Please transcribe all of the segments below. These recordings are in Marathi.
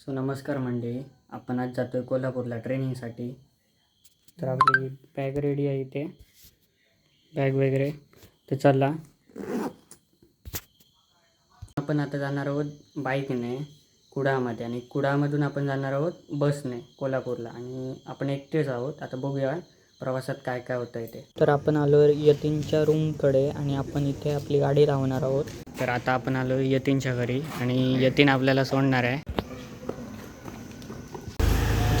नमस्कार मंडळी, आपण आज जातो आहे कोल्हापूरला ट्रेनिंगसाठी. तर आपली बॅग रेडी आहे इथे, बॅग वगैरे. तर चला, आपण आता जाणार आहोत बाईकने कुडाळमध्ये, आणि कुडाळमधून आपण जाणार आहोत बसने कोल्हापूरला. आणि आपण एकटेच आहोत. आता बघूया प्रवासात काय काय होतं आहे ते. तर आपण आलो यतीनच्या रूमकडे आणि आपण इथे आपली गाडी लावणार आहोत. तर आता आपण आलो यतीनच्या घरी आणि यतीन आपल्याला सोडणार आहे.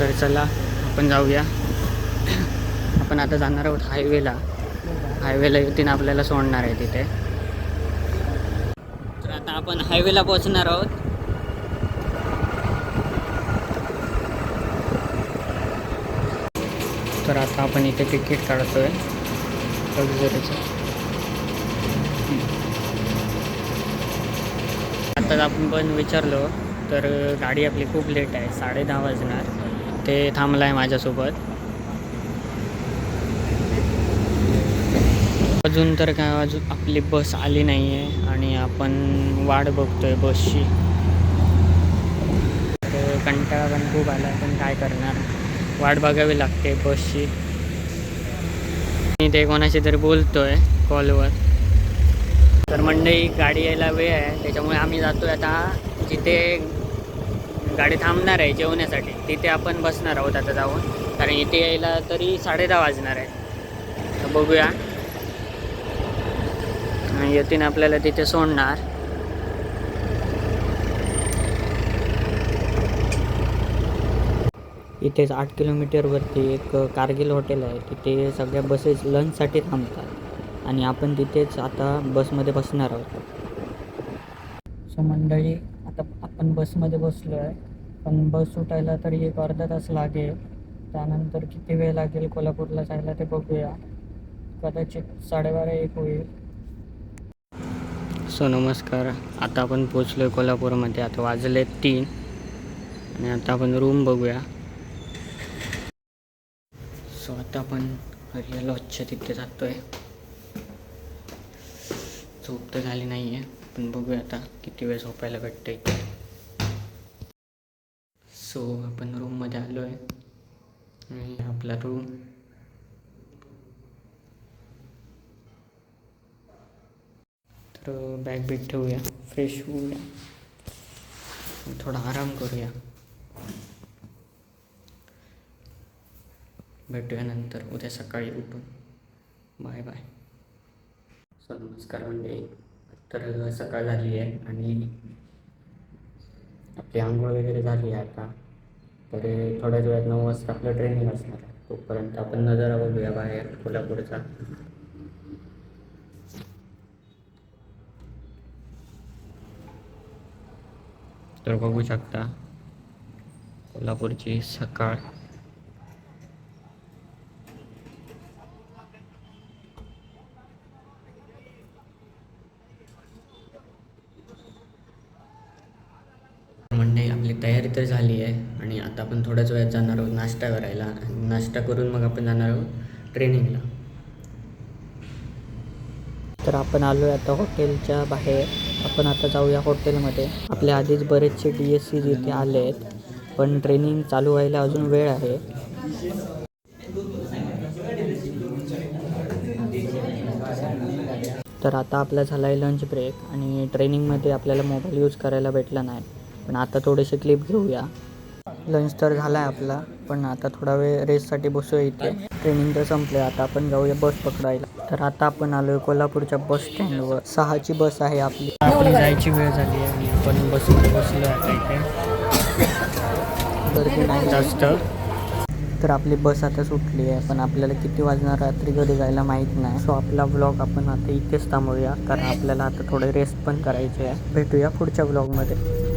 तर चला आपण जाऊया. आपण आता जाणार आहोत हायवेला यतीन आपल्याला सोडणार आहे तिथे. तर आता आपण हायवेला पोहोचणार आहोत. तर आता आपण इथे तिकीट काढतोय लक्झरीचं. आता आपण पण विचारलो तर गाडी आपली खूप लेट आहे, 10:30 वाजणार. ते थांबला आहे माझ्यासोबत. अजून तर काय, अजून आपली बस आली नाही आहे आणि आपण वाट बघतोय बसची. तर कंटाळा पण खूप आला, पण काय करणार, वाट बघावी लागते बसची. मी ते कोणाशी तरी बोलतोय कॉलवर. तर मंडळी, गाडी यायला वेळ आहे, त्याच्यामुळे आम्ही जातोय आता जिथे गाडी थांबणार आहे जेवण्यासाठी, तिथे आपण बसणार आहोत आता जाऊन. कारण इथे यायला तरी 10:30 वाजणार आहे. तर बघूया, यतीन आपल्याला तिथे सोडणार. इथेच 8 किलोमीटरवरती एक कारगिल हॉटेल आहे, तिथे सगळ्या बसेस लंचसाठी थांबतात आणि आपण तिथेच आता बसमध्ये बसणार आहोत. मंडळी, आता आपण बसमध्ये बसलो आहे, पण बस सुटायला तरी एक अर्धा तास लागेल. त्यानंतर किती वेळ लागेल कोल्हापूरला जायला ते बघूया. कदाचित 12:30-1 होईल. नमस्कार, आता आपण पोचलो आहे कोल्हापूरमध्ये. आता वाजले 3 आणि आता आपण रूम बघूया. आता आपण लॉजच्या तिथे जातो आहे. झोप तर झाली नाही आहे, पण बघूया आता किती वेळ झोपायला भेटतं इथे. आपण रूममध्ये आलो आहे आणि आपला रूम. तर बॅग बिग ठेवूया, फ्रेश होऊया, थोडा आराम करूया. भेटूया नंतर उद्या सकाळी उठून. Bye bye. नमस्कार मंडळी, तर सकाळ झाली आहे आणि आपली आंघोळ वगैरे झाली आहे आता. तर थोड्याच वेळात 9 वाजता आपलं ट्रेनिंग असणार आहे. तोपर्यंत आपण नजारा बघूया बाहेर कोल्हापूरचा. तर बघू शकता कोल्हापूरची सकाळ. म्हणजे आपली तयारी तर झाली आहे आणि आता आपण थोड्याच वेळात जाणार आहोत नाश्ता करायला. नाश्ता करून मग आपण जाणार आहोत ट्रेनिंगला. तर आपण आलो आहे आता हॉटेलच्या बाहेर. आपण आता जाऊया हॉटेलमध्ये. आपल्या आधीच बरेचसे DSC इथे आले आहेत, पण ट्रेनिंग चालू व्हायला अजून वेळ आहे. तर आता आपला झाला आहे लंच ब्रेक आणि ट्रेनिंगमध्ये आपल्याला मोबाईल यूज करायला भेटला नाही, पण आता थोडेसे क्लिप घेऊया. लंच तर झाला आहे आपला, पण आता थोडा वेळ रेस्टसाठी बसूया इथे. ट्रेनिंग तर संपले, आता आपण जाऊया बस पकडायला. तर आता आपण आलो आहे कोल्हापूरच्या बस स्टँडवर. 6ची बस आहे आपली जायची वेळ झाली आहे आणि आपण बसमध्ये बसलो आता इथे. गर्दी नाही जास्त. तर आपली बस आता सुटली आहे, पण आपल्याला किती वाजणार रात्री घरी जायला माहीत नाही. आपला व्लॉग आपण आता इथेच थांबवूया, कारण आपल्याला आता थोडे रेस्ट पण करायचे आहे. भेटूया पुढच्या व्लॉगमध्ये.